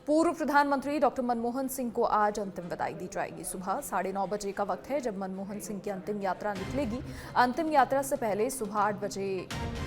पूर्व प्रधानमंत्री डॉक्टर मनमोहन सिंह को आज अंतिम विदाई दी जाएगी। सुबह 9:30 बजे का वक्त है जब मनमोहन सिंह की अंतिम यात्रा निकलेगी। अंतिम यात्रा से पहले सुबह 8 बजे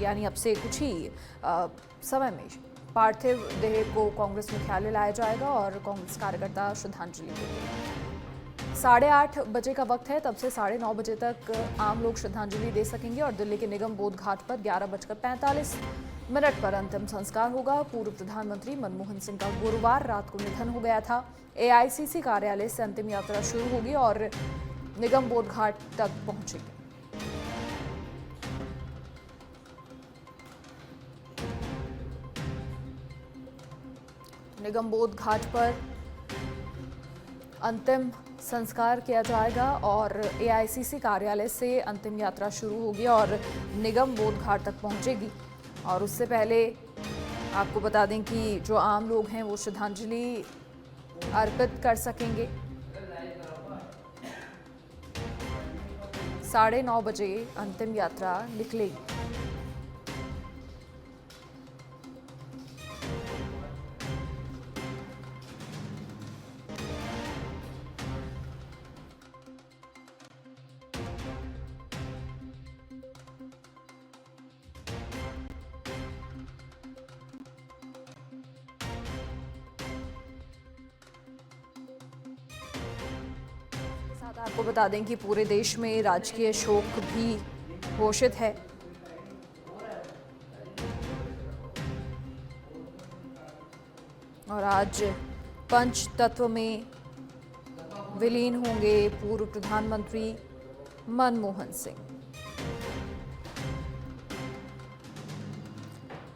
यानी अब से कुछ ही समय में पार्थिव देह को कांग्रेस मुख्यालय लाया जाएगा और कांग्रेस कार्यकर्ता श्रद्धांजलि देंगे। 8:30 बजे का वक्त है, तब से 9:30 बजे तक आम लोग श्रद्धांजलि दे सकेंगे और दिल्ली के निगम बोध घाट पर 11:45 पर अंतिम संस्कार होगा। पूर्व प्रधानमंत्री मनमोहन सिंह का गुरुवार रात को निधन हो गया था। एआईसीसी कार्यालय से अंतिम यात्रा शुरू होगी और निगम बोध घाट तक पहुंचेगी। निगम बोध घाट पर अंतिम संस्कार किया जाएगा और एआईसीसी कार्यालय से अंतिम यात्रा शुरू होगी और निगम बोध घाट तक पहुंचेगी। और उससे पहले आपको बता दें कि जो आम लोग हैं वो श्रद्धांजलि अर्पित कर सकेंगे। 9:30 बजे अंतिम यात्रा निकलेगी। आपको बता दें कि पूरे देश में राजकीय शोक भी घोषित है। और आज पंच तत्व में विलीन होंगे पूर्व प्रधानमंत्री मनमोहन सिंह।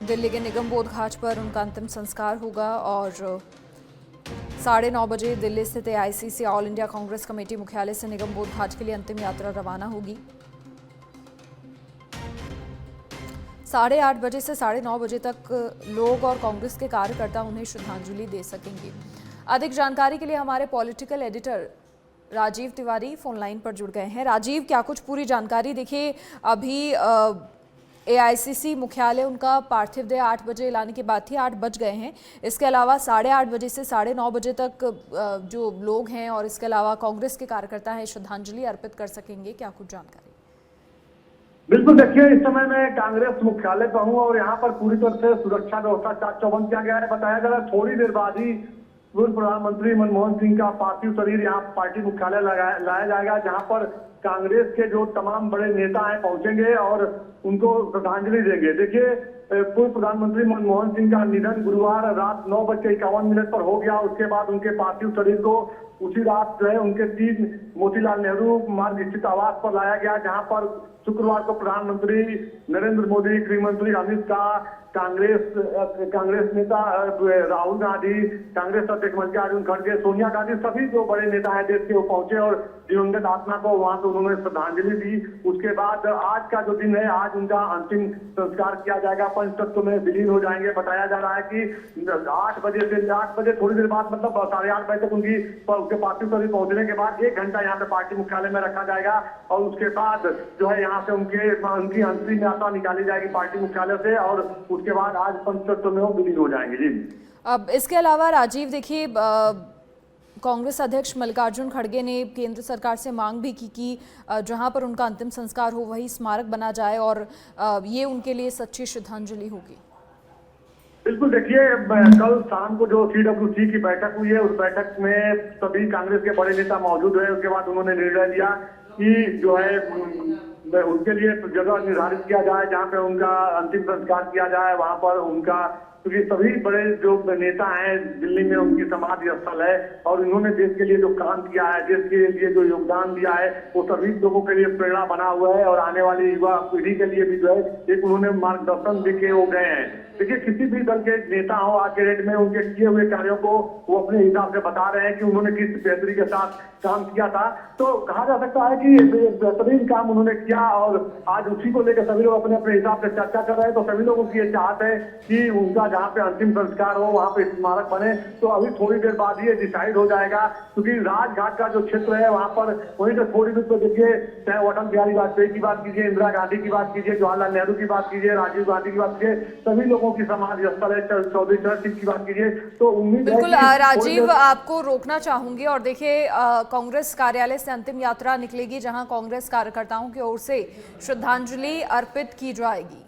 दिल्ली के निगम बोध घाट पर उनका अंतिम संस्कार होगा और 9:30 बजे दिल्ली स्थित AICC all India Congress committee मुख्यालय से निगम बोध घाट के लिए अंतिम यात्रा रवाना होगी। 8:30 बजे से 9:30 बजे तक लोग और कांग्रेस के कार्यकर्ता उन्हें श्रद्धांजलि दे सकेंगे। अधिक जानकारी के लिए हमारे political editor Rajiv Tiwari phone line पर जुड़ गए हैं। राजीव, क्या कुछ पूरी जानकारी? देखिए, अभी एआईसीसी मुख्यालय उनका पार्थिव देह 8 बजे लाने की बात थी, 8 बज गए हैं। इसके अलावा 8:30 बजे से 9:30 बजे तक जो लोग हैं और इसके अलावा कांग्रेस के कार्यकर्ता हैं श्रद्धांजलि अर्पित कर सकेंगे। क्या कुछ जानकारी? बिल्कुल, देखिए, इस समय मैं कांग्रेस मुख्यालय पर हूँ और यहाँ पर पूरी तरह से सुरक्षा व्यवस्था चाक चौबंद किया गया है। बताया जा रहा है थोड़ी देर बाद ही पूर्व प्रधानमंत्री मनमोहन सिंह का पार्थिव शरीर यहाँ पार्टी मुख्यालय लाया जाएगा, जहाँ पर कांग्रेस के जो तमाम बड़े नेता हैं पहुंचेंगे और उनको श्रद्धांजलि देंगे। देखिए, पूर्व प्रधानमंत्री मनमोहन सिंह का निधन गुरुवार रात 9:51 पर हो गया। उसके बाद उनके पार्थिव शरीर को उसी रात जो है उनके 3 मोतीलाल नेहरू मार्ग स्थित आवास पर लाया गया, जहां पर शुक्रवार को प्रधानमंत्री नरेंद्र मोदी, गृह मंत्री अमित शाह, कांग्रेस नेता राहुल गांधी, कांग्रेस अध्यक्ष मल्लिकार्जुन खड़गे, सोनिया गांधी, सभी जो बड़े नेता हैं देश के वो पहुंचे और दिवंगत आत्मा को वहां से उन्होंने श्रद्धांजलि दी। उसके बाद आज का जो दिन है, आज उनका अंतिम संस्कार किया जाएगा। पंचतत्व में विलीन हो जाएंगे। बताया जा रहा है कि 8 बजे थोड़ी देर बाद, मतलब 8:30 बजे तक उनके पार्थिव शरीर पहुंचने के बाद 1 घंटा यहाँ पे पार्टी मुख्यालय में रखा जाएगा और उसके बाद जो है यहाँ से उनकी अंतिम यात्रा निकाली जाएगी पार्टी मुख्यालय से और उसके बाद आज पंचतत्व में वो विलीन हो जाएंगे। जी, अब इसके अलावा राजीव, देखिए, कांग्रेस अध्यक्ष मल्लिकार्जुन खड़गे ने केंद्र सरकार से मांग भी की कि जहां पर उनका अंतिम संस्कार हो वही स्मारक बना जाए और ये उनके लिए सच्ची श्रद्धांजलि होगी। बिल्कुल, देखिए, कल शाम को जो सीडब्ल्यूसी की बैठक हुई है, उस बैठक में सभी कांग्रेस के बड़े नेता मौजूद हुए। उसके बाद उन्होंने निर्णय लिया कि जो है उनके लिए जगह निर्धारित किया जाए जहाँ पे उनका अंतिम संस्कार किया जाए। वहां पर उनका, क्योंकि सभी बड़े जो नेता हैं दिल्ली में उनकी समाधि स्थल है और इन्होंने देश के लिए जो काम किया है, देश के लिए जो योगदान दिया है, वो सभी लोगों के लिए प्रेरणा बना हुआ है और आने वाली युवा पीढ़ी के लिए भी जो है एक उन्होंने मार्गदर्शन देके हो गए हैं। देखिए, किसी भी दल के नेता हो आज के डेट में उनके किए हुए कार्यों को वो अपने हिसाब से बता रहे हैं कि उन्होंने किस बेहतरी के साथ काम किया था। तो कहा जा सकता है कि बेहतरीन काम उन्होंने किया और आज उसी को लेकर सभी लोग अपने अपने हिसाब से चर्चा कर रहे हैं। तो सभी लोगों की ये चाहत है कि उनका जहाँ पे अंतिम संस्कार हो वहाँ पे स्मारक बने। तो अभी थोड़ी देर बाद ये डिसाइड हो जाएगा, क्योंकि राजघाट का जो क्षेत्र है वहाँ पर वहीं से थोड़ी दूर पे देखिए, चाहे अटल बिहारी वाजपेयी की बात कीजिए, इंदिरा गांधी की बात कीजिए, जवाहरलाल नेहरू की बात कीजिए, राजीव गांधी की बात कीजिए, सभी लोगों लोगों की समाधि स्थल है चौधरी चरण सिंह की बात कीजिए तो उम्मीद है बिल्कुल कि राजीव, आपको रोकना चाहूंगी। और देखिए, कांग्रेस कार्यालय से अंतिम यात्रा निकलेगी जहां कांग्रेस कार्यकर्ताओं की ओर से श्रद्धांजलि अर्पित की जाएगी।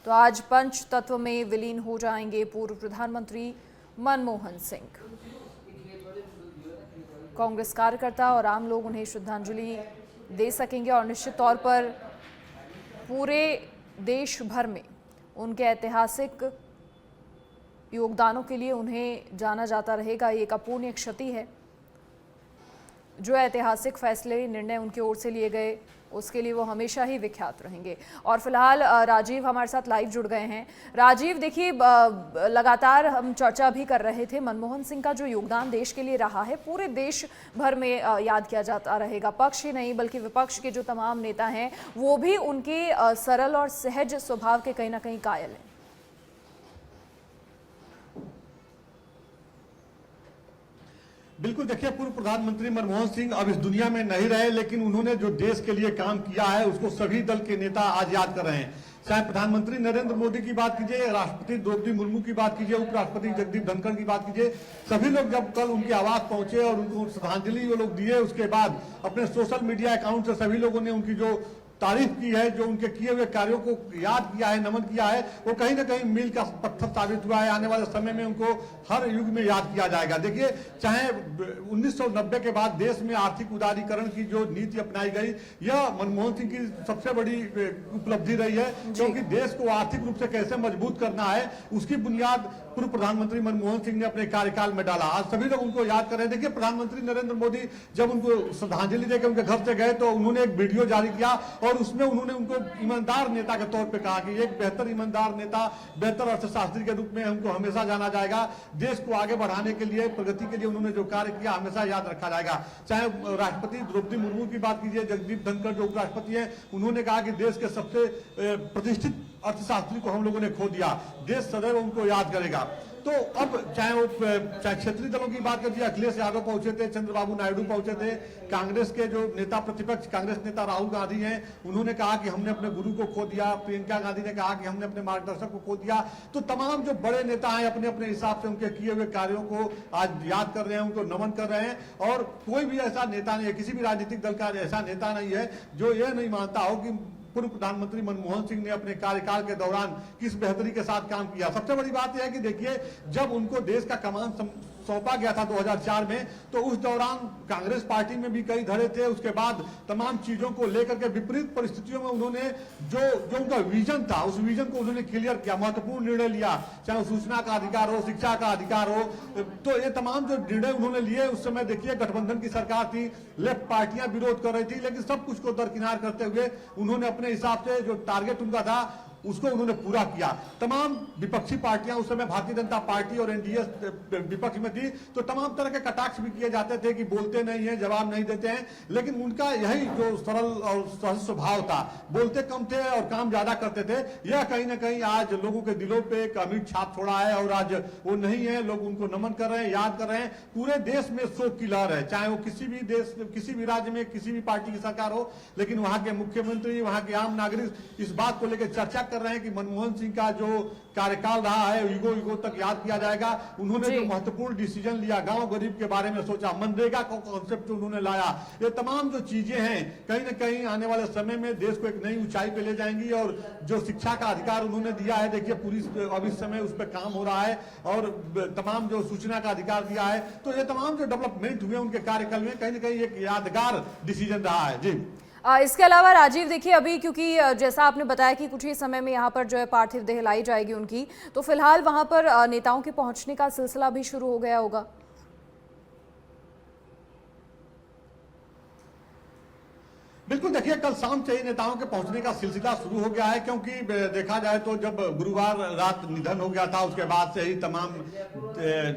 तो आज पंच तत्व में विलीन हो जाएंगे पूर्व प्रधानमंत्री मनमोहन सिंह। कांग्रेस कार्यकर्ता और आम लोग उन्हें श्रद्धांजलि दे सकेंगे और निश्चित तौर पर पूरे देश भर में उनके ऐतिहासिक योगदानों के लिए उन्हें जाना जाता रहेगा। ये एक अपूर्णीय क्षति है। जो ऐतिहासिक फैसले निर्णय उनकी ओर से लिए गए उसके लिए वो हमेशा ही विख्यात रहेंगे। और फिलहाल राजीव हमारे साथ लाइव जुड़ गए हैं। राजीव, देखिए, लगातार हम चर्चा भी कर रहे थे, मनमोहन सिंह का जो योगदान देश के लिए रहा है पूरे देश भर में याद किया जाता रहेगा। पक्ष ही नहीं बल्कि विपक्ष के जो तमाम नेता हैं वो भी उनके सरल और सहज स्वभाव के कहीं ना कहीं कायल हैं। बिल्कुल, देखिए, पूर्व प्रधानमंत्री मनमोहन सिंह अब इस दुनिया में नहीं रहे, लेकिन उन्होंने जो देश के लिए काम किया है उसको सभी दल के नेता आज याद कर रहे हैं। चाहे प्रधानमंत्री नरेंद्र मोदी की बात कीजिए, राष्ट्रपति द्रौपदी मुर्मू की बात कीजिए, उपराष्ट्रपति जगदीप धनखड़ की बात कीजिए, सभी लोग जब कल उनके आवास पहुंचे और उनको श्रद्धांजलि वो लोग दिए, उसके बाद अपने सोशल मीडिया अकाउंट से सभी लोगों ने उनकी जो तारीफ की है, जो उनके किए हुए कार्यों को याद किया है, नमन किया है, वो कहीं ना कहीं मील का पत्थर साबित हुआ है। आने वाले समय में उनको हर युग में याद किया जाएगा। देखिए, चाहे 1990 के बाद देश में आर्थिक उदारीकरण की जो नीति अपनाई गई, यह मनमोहन सिंह की सबसे बड़ी उपलब्धि रही है, क्योंकि देश को आर्थिक रूप से कैसे मजबूत करना है उसकी बुनियाद पूर्व प्रधानमंत्री मनमोहन सिंह ने अपने कार्यकाल में डाला। आज सभी लोग उनको याद कर रहे हैं। देखिए, प्रधानमंत्री नरेंद्र मोदी जब उनको श्रद्धांजलि देकर उनके घर से गए तो उन्होंने एक वीडियो जारी किया और उसमें उन्होंने उनको ईमानदार नेता के तौर पे कहा कि एक बेहतर ईमानदार नेता, बेहतर अर्थशास्त्री के रूप में उनको हमेशा जाना जाएगा। देश को आगे बढ़ाने के लिए, प्रगति के लिए उन्होंने जो कार्य किया हमेशा याद रखा जाएगा। चाहे राष्ट्रपति द्रौपदी मुर्मू की बात कीजिए, जगदीप धनखड़ जो उपराष्ट्रपति हैं, उन्होंने कहा कि देश के सबसे प्रतिष्ठित अर्थशास्त्री को हम लोगों ने खो दिया, देश सदैव उनको याद करेगा। तो अब चाहे क्षेत्रीय दलों की बात करिए, अखिलेश यादव पहुंचे थे, चंद्रबाबू नायडू पहुंचे थे, कांग्रेस के जो नेता प्रतिपक्ष कांग्रेस नेता राहुल गांधी हैं, उन्होंने कहा कि हमने अपने गुरु को खो दिया, प्रियंका गांधी ने कहा कि हमने अपने मार्गदर्शक को खो दिया। तो तमाम जो बड़े नेता हैं अपने अपने हिसाब से उनके किए हुए कार्यों को आज याद कर रहे हैं, उनको नमन कर रहे हैं। और कोई भी ऐसा नेता नहीं है, किसी भी राजनीतिक दल का ऐसा नेता नहीं है जो ये नहीं मानता हो कि पूर्व प्रधानमंत्री मनमोहन सिंह ने अपने कार्यकाल के दौरान किस बेहतरी के साथ काम किया। सबसे बड़ी बात यह है कि देखिए, जब उनको देश का कमान सौंपा गया था 2004 में, तो उस दौरान कांग्रेस पार्टी में भी कई धड़े थे। उसके बाद तमाम चीजों को लेकर के विपरीत परिस्थितियों में उन्होंने जो उनका विजन था उस विजन को उन्होंने क्लियर किया, महत्वपूर्ण निर्णय लिया, चाहे सूचना का अधिकार हो, शिक्षा का अधिकार हो। तो ये तमाम जो निर्णय उन्होंने लिए, उस समय देखिए गठबंधन की सरकार थी, लेफ्ट पार्टियां विरोध कर रही थी, लेकिन सब कुछ को दरकिनार करते हुए उन्होंने अपने हिसाब से जो टारगेट उनका था उसको उन्होंने पूरा किया। तमाम विपक्षी पार्टियां उस समय भारतीय जनता पार्टी और एनडीए विपक्ष में थी, तो तमाम तरह के कटाक्ष भी किए जाते थे कि बोलते नहीं है, जवाब नहीं देते हैं, लेकिन उनका यही जो सरल और सहज स्वभाव था, बोलते कम थे और काम ज्यादा करते थे, यह कहीं ना कहीं आज लोगों के दिलों पे एक अमिट छाप छोड़ा है और आज वो नहीं है। लोग उनको नमन कर रहे हैं, याद कर रहे हैं। पूरे देश में शोक की लहर है, चाहे वो किसी भी देश, किसी भी राज्य में किसी भी पार्टी की सरकार हो, लेकिन वहां के मुख्यमंत्री, वहां के आम नागरिक इस बात को लेकर चर्चा कर रहे हैं कि मनमोहन सिंह का जो कार्यकाल रहा है युगों युगों तक याद किया जाएगा। उन्होंने जो महत्वपूर्ण डिसीजन लिया, गांव गरीब के बारे में सोचा, मनरेगा को कॉन्सेप्ट उन्होंने लाया, ये तमाम जो चीजें हैं कहीं ना कहीं आने वाले समय में देश को एक नई ऊंचाई पे ले जाएंगी। और जो शिक्षा का अधिकार उन्होंने दिया है, देखिए पूरी अब इस समय उस पर काम हो रहा है, और तमाम जो सूचना का अधिकार दिया है, तो ये तमाम जो डेवलपमेंट हुए उनके कार्यकाल में कहीं ना कहीं एक यादगार डिसीजन रहा है। जी, इसके अलावा राजीव, देखिए, अभी क्योंकि जैसा आपने बताया कि कुछ ही समय में यहाँ पर जो है पार्थिव देह लाई जाएगी उनकी, तो फिलहाल वहाँ पर नेताओं के पहुँचने का सिलसिला भी शुरू हो गया होगा। बिल्कुल, देखिए, कल शाम से ही नेताओं के पहुंचने का सिलसिला शुरू हो गया है, क्योंकि देखा जाए तो जब गुरुवार रात निधन हो गया था, उसके बाद से ही तमाम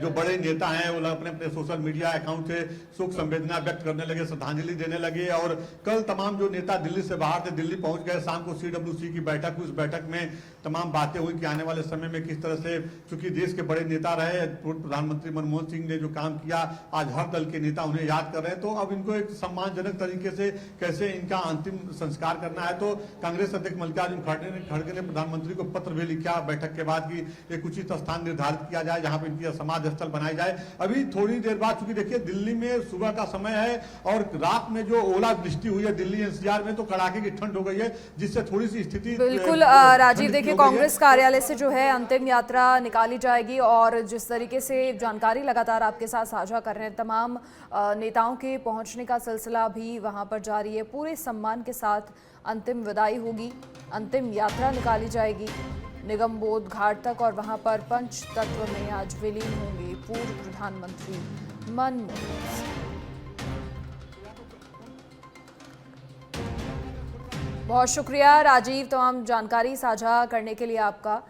जो बड़े नेता हैं वो अपने अपने सोशल मीडिया अकाउंट से शोक संवेदना व्यक्त करने लगे, श्रद्धांजलि देने लगे। और कल तमाम जो नेता दिल्ली से बाहर थे, दिल्ली पहुंच गए। शाम को CWC की बैठक हुई, उस बैठक में तमाम बातें हुई कि आने वाले समय में किस तरह से, चूंकि देश के बड़े नेता रहे, पूर्व प्रधानमंत्री मनमोहन सिंह ने जो काम किया आज हर दल के नेता उन्हें याद कर रहे हैं, तो अब इनको एक सम्मानजनक तरीके से कैसे इनका अंतिम संस्कार करना है। तो कांग्रेस अध्यक्ष मल्लिकार्जुन खड़गे ने प्रधानमंत्री को पत्र भी लिखा बैठक के बाद कि एक उचित स्थान निर्धारित किया जाए जहां पर इनकी समाधि स्थल बनाई जाए। अभी थोड़ी देर बाद, चूंकि देखिए दिल्ली में सुबह का समय है और रात में जो ओलावृष्टि हुई है दिल्ली एनसीआर में, तो कड़ाके की ठंड हो गई है, जिससे थोड़ी सी स्थिति बिल्कुल राजीव, देखिए कांग्रेस कार्यालय से जो है अंतिम यात्रा निकाली जाएगी और जिस तरीके से जानकारी लगातार आपके साथ साझा कर रहे हैं, तमाम नेताओं के पहुंचने का सिलसिला भी वहां पर जारी है। पूरे सम्मान के साथ अंतिम विदाई होगी, अंतिम यात्रा निकाली जाएगी निगम बोध घाट तक और वहां पर पंच तत्व में आज विलीन होंगे पूर्व प्रधानमंत्री मनमोहन सिंह। बहुत शुक्रिया राजीव तमाम जानकारी साझा करने के लिए आपका।